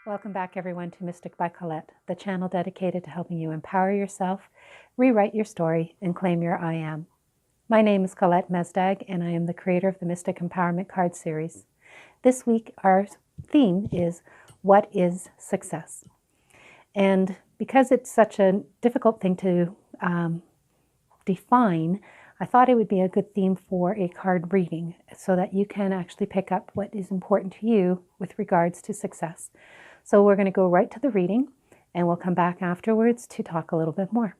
Welcome back, everyone, to Mystic by Colette, the channel dedicated to helping you empower yourself, rewrite your story, and claim your I Am. My name is Colette Mesdag, and I am the creator of the Mystic Empowerment Card Series. This week, our theme is, what is success? And because it's such a difficult thing to define, I thought it would be a good theme for a card reading so that you can actually pick up what is important to you with regards to success. So we're going to go right to the reading, and we'll come back afterwards to talk a little bit more.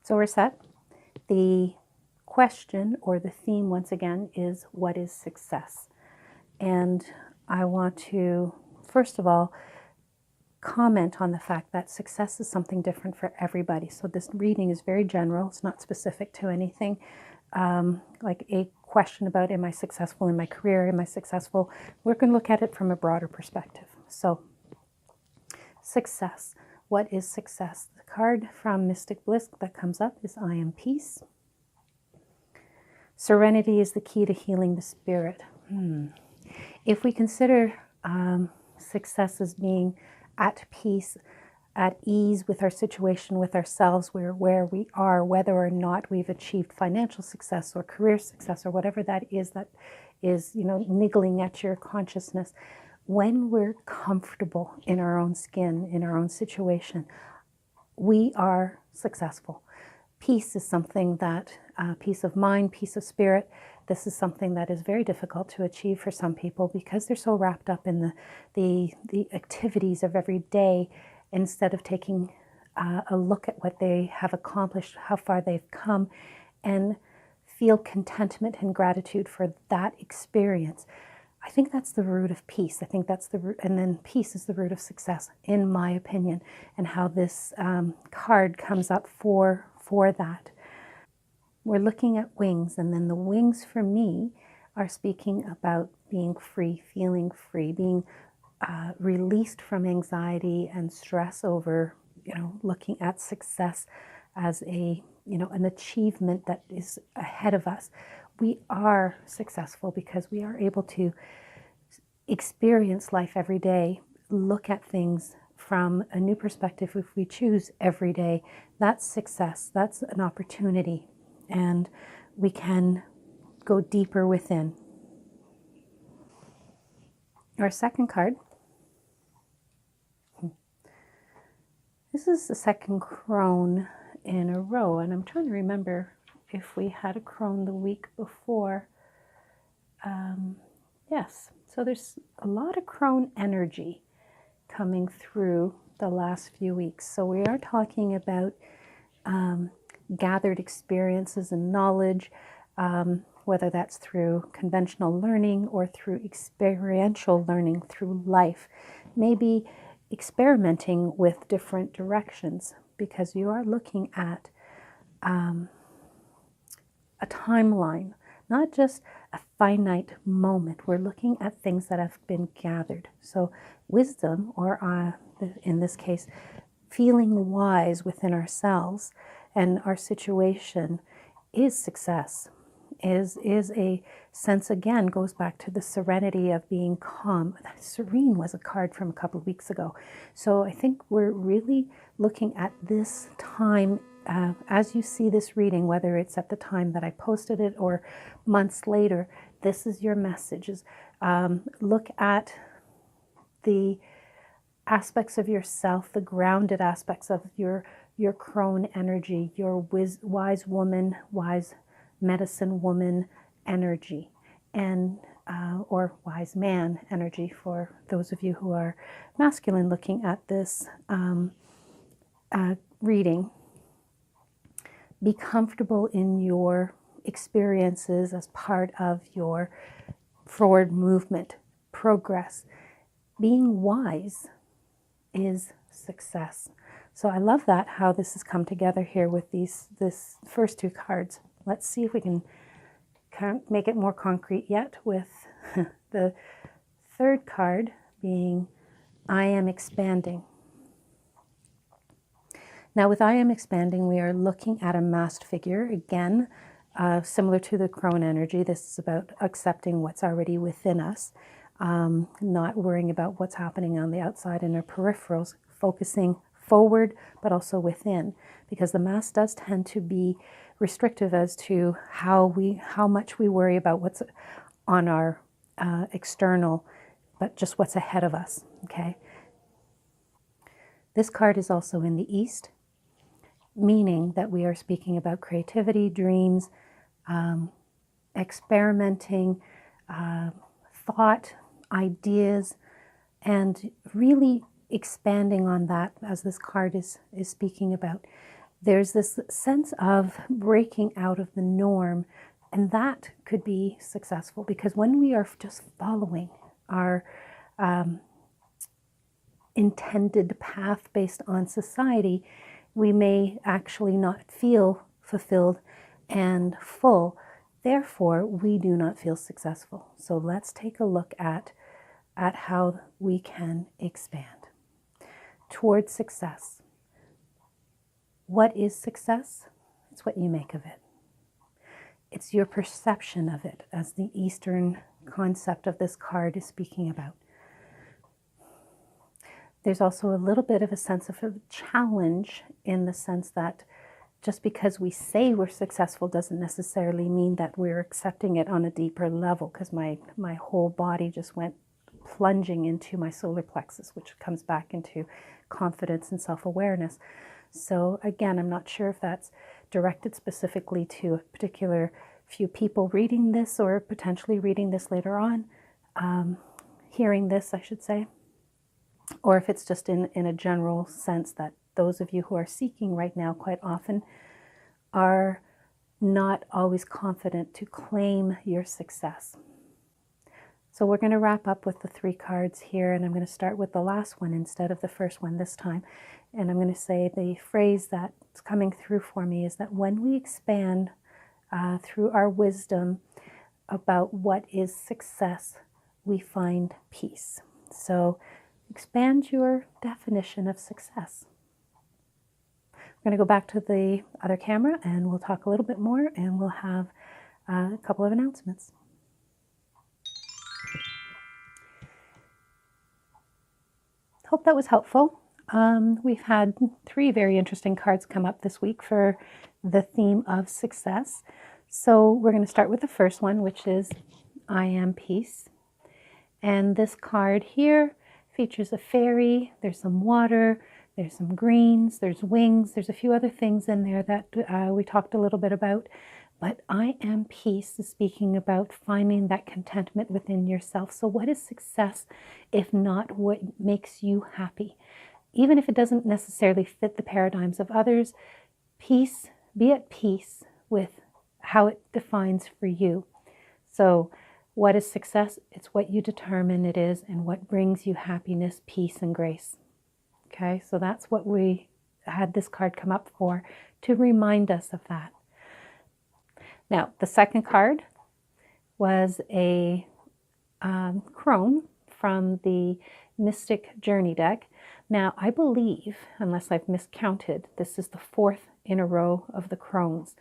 So we're set. The question or the theme once again is, what is success? And I want to, first of all, comment on the fact that success is something different for everybody. So this reading is very general. It's not specific to anything. Like a question about, am I successful in my career? Am I successful? We're going to look at it from a broader perspective. So success. What is success? The card from Mystic Bliss that comes up is I Am Peace. Serenity is the key to healing the spirit. If we consider success as being at peace, at ease with our situation, with ourselves, where we are, whether or not we've achieved financial success or career success or whatever that is, niggling at your consciousness. When we're comfortable in our own skin, in our own situation, we are successful. Peace is something that, peace of mind, peace of spirit, this is something that is very difficult to achieve for some people because they're so wrapped up in the activities of every day instead of taking a look at what they have accomplished, how far they've come, and feel contentment and gratitude for that experience. I think that's the root of peace. I think that's the root, and then peace is the root of success, in my opinion, and how this card comes up for that. We're looking at wings, and then the wings for me are speaking about being free, feeling free, being released from anxiety and stress over, looking at success as an achievement that is ahead of us. We are successful because we are able to experience life every day, look at things from a new perspective if we choose every day. That's success. That's an opportunity. And we can go deeper within. Our second card. This is the second crone in a row, and I'm trying to remember if we had a crone the week before. Yes, so there's a lot of crone energy coming through the last few weeks. So we are talking about gathered experiences and knowledge, whether that's through conventional learning or through experiential learning through life. Maybe experimenting with different directions, because you are looking at a timeline, not just a finite moment. We're looking at things that have been gathered. So wisdom, or in this case, feeling wise within ourselves and our situation, is success, is a sense, again, goes back to the serenity of being calm. Serene was a card from a couple of weeks ago. So I think we're really looking at this time, as you see this reading, whether it's at the time that I posted it or months later, this is your messages. Look at the aspects of yourself, the grounded aspects of your crone energy, your wise woman, wise medicine woman energy, and or wise man energy for those of you who are masculine looking at this reading. Be comfortable in your experiences as part of your forward movement, progress. Being wise is success. So I love that, how this has come together here with this first two cards. Let's see if we can make it more concrete yet with the third card being I am expanding. Now with I am expanding, we are looking at a masked figure. Again, similar to the crone energy, this is about accepting what's already within us, not worrying about what's happening on the outside in our peripherals, focusing forward, but also within, because the mask does tend to be restrictive as to how much we worry about what's on our external, but just what's ahead of us, okay? This card is also in the East, meaning that we are speaking about creativity, dreams, experimenting, thought, ideas, and really expanding on that, as this card is speaking about. There's this sense of breaking out of the norm, and that could be successful, because when we are just following our intended path based on society, we may actually not feel fulfilled and full. Therefore, we do not feel successful. So let's take a look at how we can expand towards success. What is success? It's what you make of it. It's your perception of it, as the Eastern concept of this card is speaking about. There's also a little bit of a sense of a challenge, in the sense that just because we say we're successful doesn't necessarily mean that we're accepting it on a deeper level, because my whole body just went plunging into my solar plexus, which comes back into confidence and self-awareness. So again, I'm not sure if that's directed specifically to a particular few people reading this, or potentially reading this later on, hearing this, I should say, or if it's just in a general sense that those of you who are seeking right now quite often are not always confident to claim your success. So we're going to wrap up with the 3 cards here, and I'm going to start with the last one instead of the first one this time. And I'm going to say the phrase that's coming through for me is that when we expand through our wisdom about what is success, we find peace. So expand your definition of success. We're going to go back to the other camera and we'll talk a little bit more, and we'll have a couple of announcements. Hope that was helpful. We've had 3 very interesting cards come up this week for the theme of success. So we're going to start with the first one, which is I Am Peace. And this card here features a fairy. There's some water, there's some greens, there's wings, there's a few other things in there that we talked a little bit about. But I Am Peace is speaking about finding that contentment within yourself. So what is success if not what makes you happy? Even if it doesn't necessarily fit the paradigms of others, peace, be at peace with how it defines for you. So what is success? It's what you determine it is, and what brings you happiness, peace, and grace. Okay, so that's what we had this card come up for, to remind us of that. Now, the second card was a crone from the Mystic Journey deck. Now, I believe, unless I've miscounted, this is the 4th in a row of the crones.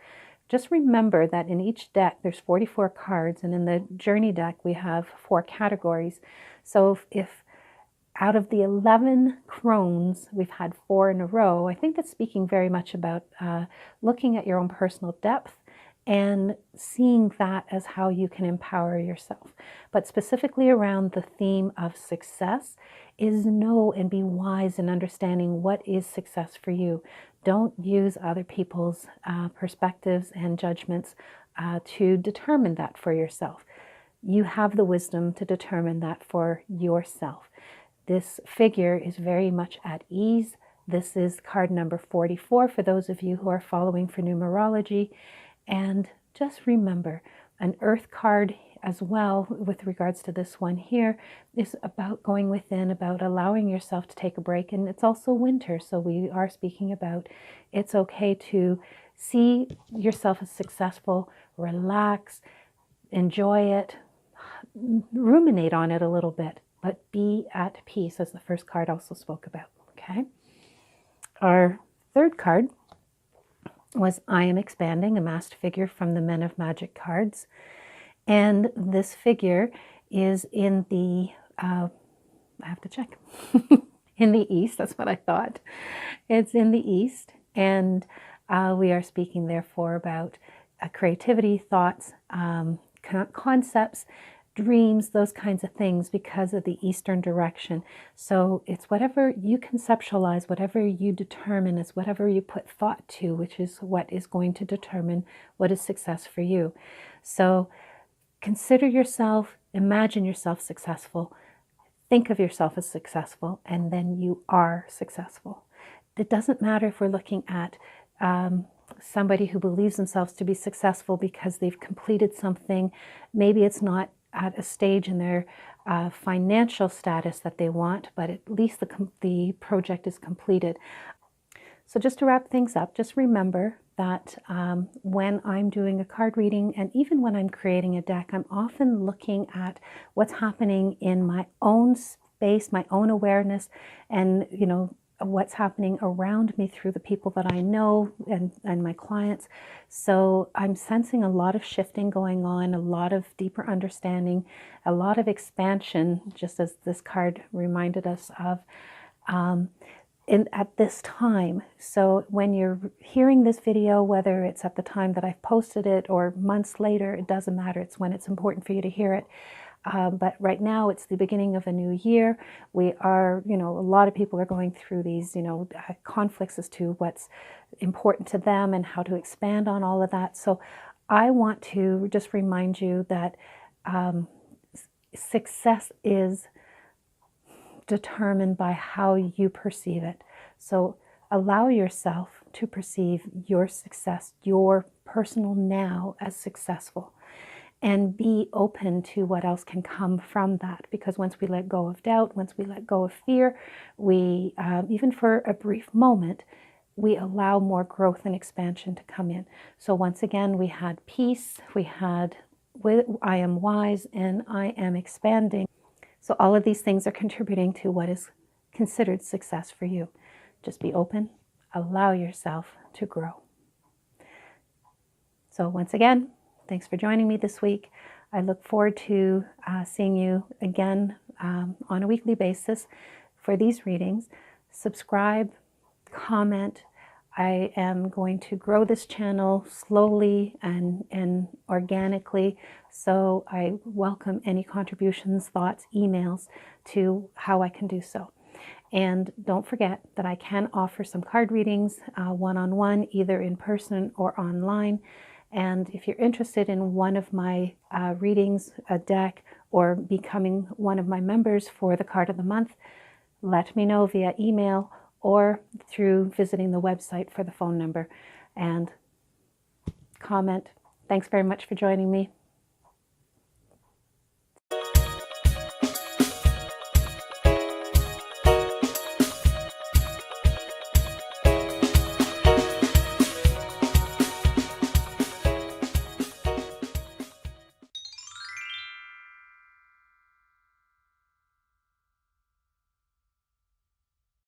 Just remember that in each deck there's 44 cards, and in the Journey deck we have 4 categories. So if out of the 11 crones we've had 4 in a row, I think that's speaking very much about looking at your own personal depth and seeing that as how you can empower yourself. But specifically around the theme of success is know and be wise in understanding what is success for you. Don't use other people's perspectives and judgments to determine that for yourself. You have the wisdom to determine that for yourself. This figure is very much at ease. This is card number 44 for those of you who are following for numerology. And just remember, an earth card as well with regards to this one here is about going within, about allowing yourself to take a break. And it's also winter, so we are speaking about it's okay to see yourself as successful, relax, enjoy it, ruminate on it a little bit, but be at peace, as the first card also spoke about. Okay, our third card was I Am Expanding, a masked figure from the Men of Magic cards. And this figure is in the, I have to check, in the East. That's what I thought. It's in the East. And we are speaking, therefore, about creativity, thoughts, concepts, dreams, those kinds of things because of the Eastern direction. So it's whatever you conceptualize, whatever you determine, is whatever you put thought to, which is what is going to determine what is success for you. So consider yourself, imagine yourself successful, think of yourself as successful, and then you are successful. It doesn't matter if we're looking at somebody who believes themselves to be successful because they've completed something. Maybe it's not at a stage in their financial status that they want, but at least the project is completed. So just to wrap things up, just remember that when I'm doing a card reading, and even when I'm creating a deck, I'm often looking at what's happening in my own space, my own awareness, and what's happening around me through the people that I know and my clients. So I'm sensing a lot of shifting going on, a lot of deeper understanding, a lot of expansion, just as this card reminded us of, at this time. So when you're hearing this video, whether it's at the time that I've posted it or months later, it doesn't matter. It's when it's important for you to hear it. But right now it's the beginning of a new year. We are, a lot of people are going through these, conflicts as to what's important to them and how to expand on all of that. So I want to just remind you that success is determined by how you perceive it. So allow yourself to perceive your success, your personal now, as successful. And be open to what else can come from that. Because once we let go of doubt, once we let go of fear, we, even for a brief moment, we allow more growth and expansion to come in. So once again, we had peace, we had I am wise, and I am expanding. So all of these things are contributing to what is considered success for you. Just be open, allow yourself to grow. So once again, thanks for joining me this week. I look forward to seeing you again on a weekly basis for these readings. Subscribe, comment. I am going to grow this channel slowly and organically, so I welcome any contributions, thoughts, emails to how I can do so. And don't forget that I can offer some card readings one-on-one, either in person or online. And if you're interested in one of my readings, a deck, or becoming one of my members for the card of the month, let me know via email or through visiting the website for the phone number, and comment. Thanks very much for joining me.